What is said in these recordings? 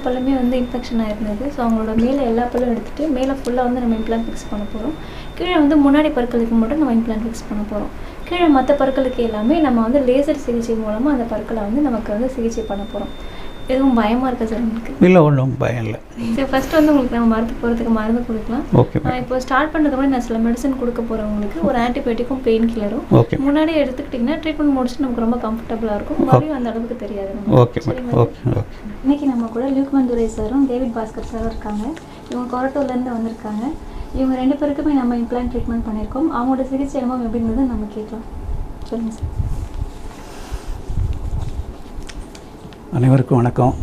பல்லுமே வந்து infection ஆயிருந்தது. So அவங்களோட மேலே எல்லா பல்லும் எடுத்துகிட்டு மேலே ஃபுல்லாக வந்து நம்ம இம்ப்ளான்ட் ஃபிக்ஸ் பண்ண போகிறோம். கீழே வந்து முன்னாடி பற்களுக்கு மட்டும் நம்ம இம்ப்ளான்ட் ஃபிக்ஸ் பண்ண போகிறோம். கீழே மற்ற பற்களுக்கு எல்லாமே நம்ம வந்து லேசர் சிகிச்சை மூலமாக அந்த பற்களை வந்து நமக்கு வந்து சிகிச்சை பண்ண போகிறோம். எதுவும் பயமாக இருக்கா சார் உங்களுக்கு? இல்லை, ஒன்றும் பயம் இல்லை. சரி, ஃபஸ்ட்டு வந்து உங்களுக்கு நம்ம மருந்து போகிறதுக்கு மருந்து கொடுக்கலாம். ஓகே. இப்போ ஸ்டார்ட் பண்ணுறதுக்கு முன்னாடி நான் சில மெடிசன் கொடுக்க போகிறவங்களுக்கு ஒரு ஆன்டிபயோட்டிக்கும் பெயின் கில்லரும் முன்னாடி எடுத்துக்கிட்டிங்கன்னா ட்ரீட்மெண்ட் முடிச்சுட்டு நமக்கு ரொம்ப கம்ஃபர்டபுளாக இருக்கும். வலியும் அந்த அளவுக்கு தெரியாது. Okay okay okay. இன்றைக்கி நம்ம கூட லியூக்மன் துரை சாரும் டேவிட் பாஸ்கர் சாரும் இருக்காங்க. இவங்க கொரட்டூர்லேருந்து வந்திருக்காங்க. இவங்க 2 பேருக்குமே நம்ம இம்ப்ளான்ட் ட்ரீட்மெண்ட் பண்ணியிருக்கோம். அவங்களோட சிகிச்சை அனுபவம் எப்படிங்கிறது நம்ம கேட்கலாம். சொல்லுங்கள் சார். அனைவருக்கும் வணக்கம்.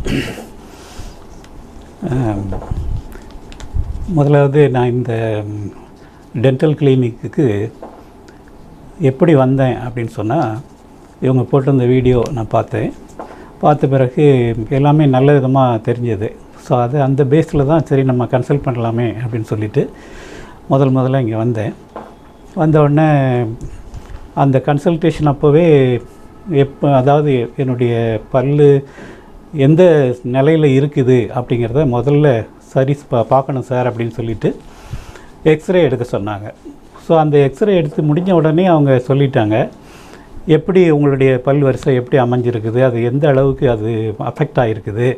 முதலாவது நான் இந்த டென்டல் கிளினிக்கு எப்படி வந்தேன் அப்படின்னு சொன்னால், இவங்க போட்டிருந்த வீடியோ நான் பார்த்த பிறகு எல்லாமே நல்ல விதமாக தெரிஞ்சது. ஸோ அது அந்த பேஸில் தான் சரி நம்ம கன்சல்ட் பண்ணலாமே அப்படின்னு சொல்லிவிட்டு முதல்ல இங்கே வந்த உடனே அந்த கன்சல்டேஷன் அப்போவே அதாவது என்னுடைய பல்லு எந்த நிலையில் இருக்குது அப்படிங்கிறத முதல்ல சரி பார்க்கணும் சார் அப்படின்னு சொல்லிவிட்டு எக்ஸ்ரே எடுக்க சொன்னாங்க. ஸோ அந்த எக்ஸ்ரே எடுத்து முடிஞ்ச உடனே அவங்க சொல்லிட்டாங்க எப்படி உங்களுடைய பல் வரிசை எப்படி அமைஞ்சிருக்குது, அது எந்த அளவுக்கு அது அஃபெக்ட் ஆகிருக்குது,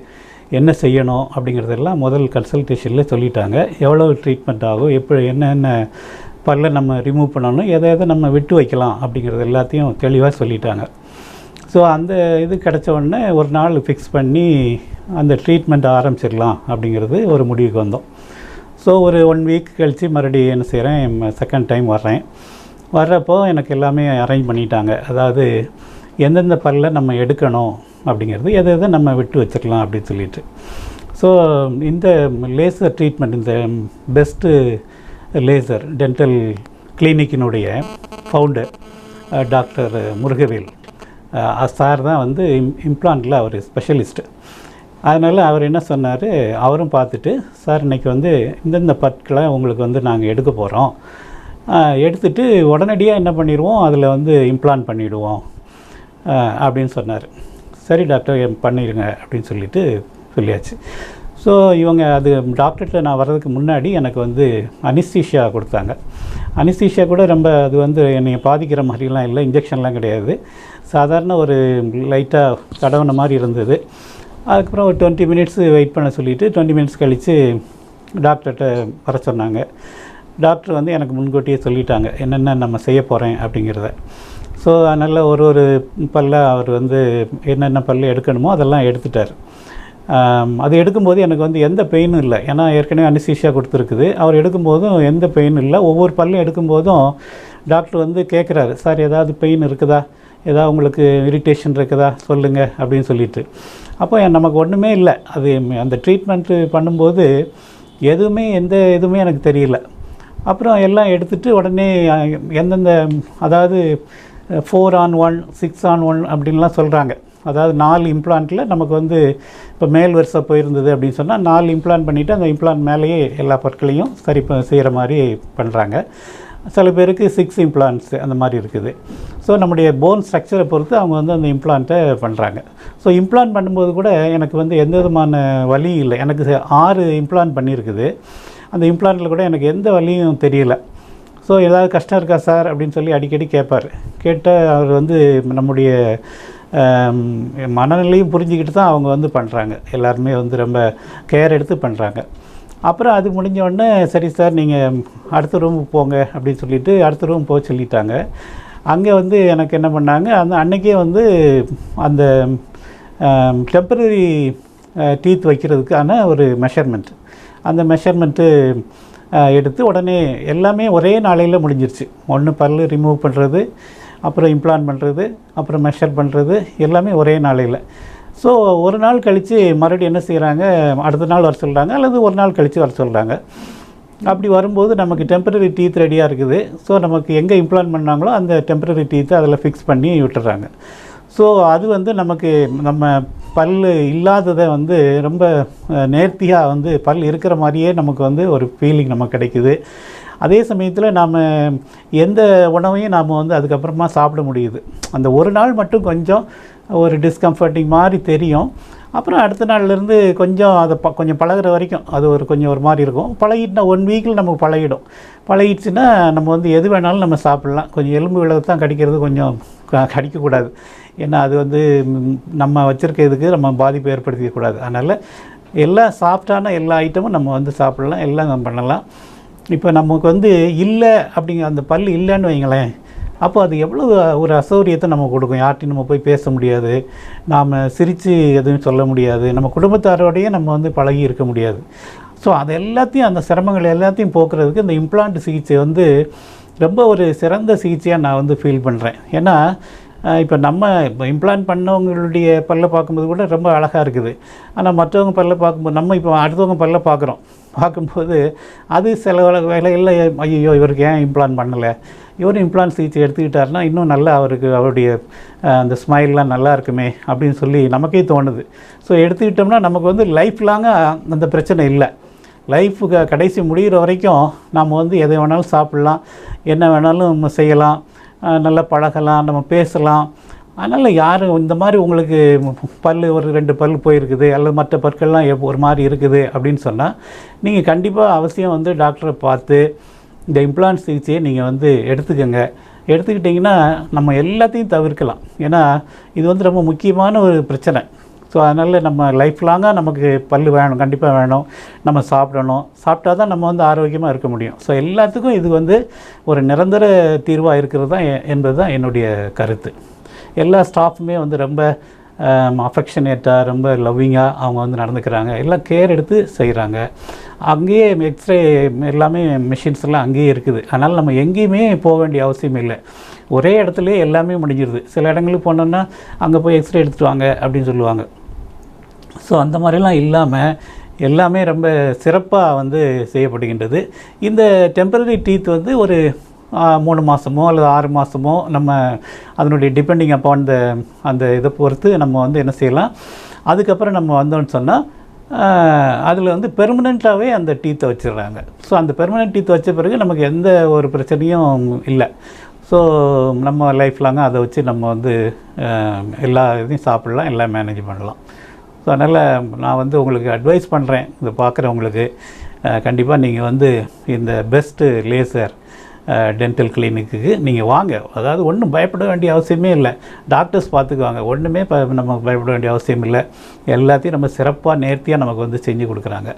என்ன செய்யணும் அப்படிங்கிறதெல்லாம் முதல் கன்சல்டேஷனில் சொல்லிட்டாங்க. எவ்வளோ ட்ரீட்மெண்ட் ஆகும், எப்படி என்னென்ன பல்லை நம்ம ரிமூவ் பண்ணணும், எதை நம்ம விட்டு வைக்கலாம் அப்படிங்கிறது எல்லாத்தையும் தெளிவாக சொல்லிட்டாங்க. ஸோ அந்த இது கிடச்ச உடனே ஒரு நாள் ஃபிக்ஸ் பண்ணி அந்த ட்ரீட்மெண்ட் ஆரம்பிச்சிடலாம் அப்படிங்கிறது ஒரு முடிவுக்கு வந்தோம். ஸோ ஒரு 1 வீக் கழித்து மறுபடியும் என்ன செய்கிறேன், செகண்ட் டைம் வர்றப்போ எனக்கு எல்லாமே அரேஞ்ச் பண்ணிட்டாங்க. அதாவது எந்தெந்த பல்லை நம்ம எடுக்கணும் அப்படிங்கிறது, எதை நம்ம விட்டு வச்சுக்கலாம் அப்படின்னு சொல்லிட்டு. ஸோ இந்த லேசர் ட்ரீட்மெண்ட், இந்த பெஸ்ட்டு லேசர் டென்டல் கிளினிக்கினுடைய ஃபவுண்டர் டாக்டர் முருகவேல் சார் தான் வந்து இம்ப்ளான்ட்டில் அவர் ஸ்பெஷலிஸ்ட்டு. அதனால் அவர் என்ன சொன்னார், அவரும் பார்த்துட்டு சார் இன்றைக்கி வந்து இந்தந்த பற்களை உங்களுக்கு வந்து நாங்கள் எடுக்க போகிறோம், எடுத்துகிட்டு உடனடியாக என்ன பண்ணிடுவோம், அதில் வந்து இம்ப்ளான்ட் பண்ணிவிடுவோம் அப்படின்னு சொன்னார். சரி டாக்டர் பண்ணிடுங்க அப்படின்னு சொல்லியாச்சு. ஸோ இவங்க அது டாக்டர்கிட்ட நான் வர்றதுக்கு முன்னாடி எனக்கு வந்து அனிஸ்தீஷியா கொடுத்தாங்க. அனிஸ்தீஷியா கூட ரொம்ப அது வந்து என்னை பாதிக்கிற மாதிரிலாம் இல்லை, இன்ஜெக்ஷன்லாம் கிடையாது, சாதாரண ஒரு லைட்டாக தடவின மாதிரி இருந்தது. அதுக்கப்புறம் ஒரு 20 மினிட்ஸ் வெயிட் பண்ண சொல்லிவிட்டு 20 மினிட்ஸ் கழித்து டாக்டர்கிட்ட வர சொன்னாங்க. டாக்டர் வந்து எனக்கு முன்கூட்டியே சொல்லிட்டாங்க என்னென்ன நம்ம செய்ய போகிறேன் அப்படிங்கிறத. ஸோ அதனால் ஒரு பல்ல அவர் வந்து என்னென்ன பல்ல எடுக்கணுமோ அதெல்லாம் எடுத்துட்டார். அது எடுக்கும்போது எனக்கு வந்து எந்த பெயினும் இல்லை, ஏன்னா ஏற்கனவே அனிஸ்தீஷியா கொடுத்துருக்குது. அவர் எடுக்கும்போதும் எந்த பெயினும் இல்லை. ஒவ்வொரு பல்லும் எடுக்கும்போதும் டாக்டர் வந்து கேட்குறாரு, சார் ஏதாவது பெயின் இருக்குதா, ஏதாவது உங்களுக்கு இரிட்டேஷன் இருக்குதா சொல்லுங்கள் அப்படின்னு சொல்லிட்டு. அப்போ நமக்கு ஒன்றுமே இல்லை. அது அந்த ட்ரீட்மெண்ட்டு பண்ணும்போது எந்த இதுவுமே எனக்கு தெரியல. அப்புறம் எல்லாம் எடுத்துகிட்டு உடனே எந்தெந்த, அதாவது 4-on-1 6-on-1 அப்படின்லாம் சொல்கிறாங்க. அதாவது 4 இம்ப்ளான்ட்டில் நமக்கு வந்து இப்போ மேல் வரிசை போயிருந்தது அப்படின்னு சொன்னால் 4 இம்ப்ளான்ட் பண்ணிவிட்டு அந்த இம்ப்ளான்ட் மேலேயே எல்லா பற்களையும் சரி செய்கிற மாதிரி பண்ணுறாங்க. சில பேருக்கு 6 இம்ப்ளான்ட்ஸ் அந்த மாதிரி இருக்குது. ஸோ நம்முடைய போன் ஸ்ட்ரக்சரை பொறுத்து அவங்க வந்து அந்த இம்ப்ளான்ட்டை பண்ணுறாங்க. ஸோ இம்ப்ளான்ட் பண்ணும்போது கூட எனக்கு வந்து எந்த விதமான வலியும் இல்லை. எனக்கு 6 இம்ப்ளான்ட் பண்ணியிருக்குது. அந்த இம்ப்ளான்ட்டில் கூட எனக்கு எந்த வலியும் தெரியல. ஸோ ஏதாவது கஷ்டம் இருக்கா சார் அப்படின்னு சொல்லி அடிக்கடி கேட்டால் அவர் வந்து நம்முடைய மனநிலையும் புரிஞ்சுக்கிட்டு தான் அவங்க வந்து பண்ணுறாங்க. எல்லாருமே வந்து ரொம்ப கேர் எடுத்து பண்ணுறாங்க. அப்புறம் அது முடிஞ்ச உடனே சரி சார் நீங்கள் அடுத்த ரூமுக்கு போங்க அப்படின்னு சொல்லிவிட்டு அடுத்த ரூம் போக சொல்லிட்டாங்க. அங்கே வந்து எனக்கு என்ன பண்ணாங்க, அன்றைக்கே வந்து அந்த டெம்பரரி டீத் வைக்கிறதுக்கான ஒரு மெஷர்மெண்ட், அந்த மெஷர்மெண்ட்டு எடுத்து உடனே எல்லாமே ஒரே நாளையில் முடிஞ்சிருச்சு. ஒன்று பல் ரிமூவ் பண்ணுறது, அப்புறம் இம்ப்ளான்ட் பண்ணுறது, அப்புறம் மெஷர் பண்ணுறது, எல்லாமே ஒரே நாளையில். ஸோ ஒரு நாள் கழித்து மறுபடியும் என்ன செய்கிறாங்க, அடுத்த நாள் வர சொல்கிறாங்க அல்லது ஒரு நாள் கழித்து வர சொல்கிறாங்க. அப்படி வரும்போது நமக்கு டெம்பரரி டீத் ரெடியாக இருக்குது. ஸோ நமக்கு எங்கே இம்ப்ளான்ட் பண்ணாங்களோ அந்த டெம்பரரி டீத்தை அதில் ஃபிக்ஸ் பண்ணி விட்டுறாங்க. ஸோ அது வந்து நமக்கு நம்ம பல் இல்லாததை வந்து ரொம்ப நேர்த்தியாக வந்து பல் இருக்கிற மாதிரியே நமக்கு வந்து ஒரு ஃபீலிங் நமக்கு கிடைக்குது. அதே சமயத்தில் நாம் எந்த உணவையும் நாம் வந்து அதுக்கப்புறமா சாப்பிட முடியுது. அந்த ஒரு நாள் மட்டும் கொஞ்சம் ஒரு டிஸ்கம்ஃபர்ட்டிங் மாதிரி தெரியும். அப்புறம் அடுத்த நாள்லேருந்து கொஞ்சம் அதை கொஞ்சம் பழகுற வரைக்கும் அது ஒரு மாதிரி இருக்கும். பழகிட்டுனா 1 வீக்கில் நமக்கு பழகிடும். பழகிடுச்சுன்னா நம்ம வந்து எது வேணாலும் நம்ம சாப்பிட்லாம். கொஞ்சம் எலும்பு விலகு தான் கடிக்கிறது கொஞ்சம் கடிக்கக்கூடாது. ஏன்னா அது வந்து நம்ம வச்சுருக்க இதுக்கு நம்ம பாதிப்பு ஏற்படுத்திக்கக்கூடாது. அதனால் எல்லா சாஃப்டான எல்லா ஐட்டமும் நம்ம வந்து சாப்பிட்லாம், எல்லாம் நம்ம பண்ணலாம். இப்போ நமக்கு வந்து இல்லை அப்படிங்கிற அந்த பல் இல்லைன்னு வைங்களேன், அப்போ அது எவ்வளோ ஒரு அசௌகரியத்தை நம்ம கொடுக்கும். யார்ட்டையும் நம்ம போய் பேச முடியாது, நாம் சிரித்து எதுவும் சொல்ல முடியாது, நம்ம குடும்பத்தாரோடையே நம்ம வந்து பழகி இருக்க முடியாது. ஸோ அது எல்லாத்தையும், அந்த சிரமங்கள் எல்லாத்தையும் போக்குறதுக்கு இந்த இம்ப்ளான்ட் சிகிச்சை வந்து ரொம்ப ஒரு சிறந்த சிகிச்சையாக நான் வந்து ஃபீல் பண்ணுறேன். ஏன்னா இப்போ இம்ப்ளான்ட் பண்ணவங்களுடைய பல்லை பார்க்கும்போது கூட ரொம்ப அழகாக இருக்குது. ஆனால் மற்றவங்க பல்லை பார்க்கும்போது, நம்ம இப்போ அடுத்தவங்க பல்லை பார்க்கும்போது அது சில வேலைகளில் ஐயோ இவருக்கு ஏன் இம்ப்ளான்ட் பண்ணலை, இவரும் இம்ப்ளான்ட் சிகிச்சை எடுத்துக்கிட்டாருன்னா இன்னும் நல்லா அவருடைய அந்த ஸ்மைல்லாம் நல்லா இருக்குமே அப்படின்னு சொல்லி நமக்கே தோணுது. ஸோ எடுத்துக்கிட்டோம்னா நமக்கு வந்து லைஃப் லாங்காக அந்த பிரச்சனை இல்லை. லைஃபுக்கு கடைசி முடிகிற வரைக்கும் நம்ம வந்து எதை வேணாலும் சாப்பிட்லாம், என்ன வேணாலும் செய்யலாம், நல்லா பழகலாம், நம்ம பேசலாம். அதனால் யாரும் இந்த மாதிரி உங்களுக்கு ஒரு 2 பல் போயிருக்குது அல்லது மற்ற பற்கள்லாம் ஒரு மாதிரி இருக்குது அப்படின்னு சொன்னால் நீங்கள் கண்டிப்பாக அவசியம் வந்து டாக்டரை பார்த்து இந்த இம்ப்ளான்ட் சிகிச்சையை நீங்கள் வந்து எடுத்துக்கோங்க. எடுத்துக்கிட்டிங்கன்னா நம்ம எல்லாத்தையும் தவிர்க்கலாம். ஏன்னா இது வந்து ரொம்ப முக்கியமான ஒரு பிரச்சனை. ஸோ அதனால் நம்ம லைஃப் லாங்காக நமக்கு பல் வேணும், கண்டிப்பாக வேணும். நம்ம சாப்பிடணும், சாப்பிட்டா தான் நம்ம வந்து ஆரோக்கியமாக இருக்க முடியும். ஸோ எல்லாத்துக்கும் இது வந்து ஒரு நிரந்தர தீர்வாக இருக்கிறது தான் என்பது தான் என்னுடைய கருத்து. எல்லா ஸ்டாஃபுமே வந்து ரொம்ப அஃபெக்ஷனேட்டாக, ரொம்ப லவ்விங்காக அவங்க வந்து நடந்துக்கிறாங்க. எல்லாம் கேர் எடுத்து செய்கிறாங்க. அங்கேயே எக்ஸ்ரே எல்லாமே மிஷின்ஸ் எல்லாம் அங்கேயே இருக்குது. அதனால் நம்ம எங்கேயுமே போக வேண்டிய அவசியம் இல்லை. ஒரே இடத்துலையே எல்லாமே முடிஞ்சிருது. சில இடங்களுக்கு போனோன்னா அங்கே போய் எக்ஸ்ரே எடுத்துகிட்டு வாங்க அப்படின்னு சொல்லுவாங்க. ஸோ அந்த மாதிரிலாம் இல்லாமல் எல்லாமே ரொம்ப சிறப்பாக வந்து செய்யப்படுகின்றது. இந்த டெம்பரரி டீத் வந்து ஒரு 3 மாதமோ அல்லது 6 மாதமோ நம்ம அதனுடைய டிபெண்டிங் அப்பான் அந்த இதை பொறுத்து நம்ம வந்து என்ன செய்யலாம். அதுக்கப்புறம் நம்ம வந்தோம்னு சொன்னால் அதில் வந்து பெர்மனெண்ட்டாகவே அந்த டீத்தை வச்சிடுறாங்க. ஸோ அந்த பெர்மனெண்ட் டீத் வச்ச பிறகு நமக்கு எந்த ஒரு பிரச்சனையும் இல்லை. ஸோ நம்ம லைஃப் லாங்காக அதை வச்சு நம்ம வந்து எல்லா இதையும் சாப்பிட்லாம், எல்லாம் மேனேஜ் பண்ணலாம். ஸோ அதனால் நான் வந்து உங்களுக்கு அட்வைஸ் பண்ணுறேன், இதை பார்க்குறவங்களுக்கு கண்டிப்பாக நீங்கள் வந்து இந்த பெஸ்ட்டு லேசர் டென்டல் கிளினிக்கு நீங்கள் வாங்க. அதாவது ஒன்றும் பயப்பட வேண்டிய அவசியமே இல்லை. டாக்டர்ஸ் பார்த்துக்குவாங்க. ஒன்றுமே நம்ம பயப்பட வேண்டிய அவசியம் இல்லை. எல்லாத்தையும் நம்ம சிறப்பாக நேர்த்தியாக நமக்கு வந்து செஞ்சு கொடுக்குறாங்க.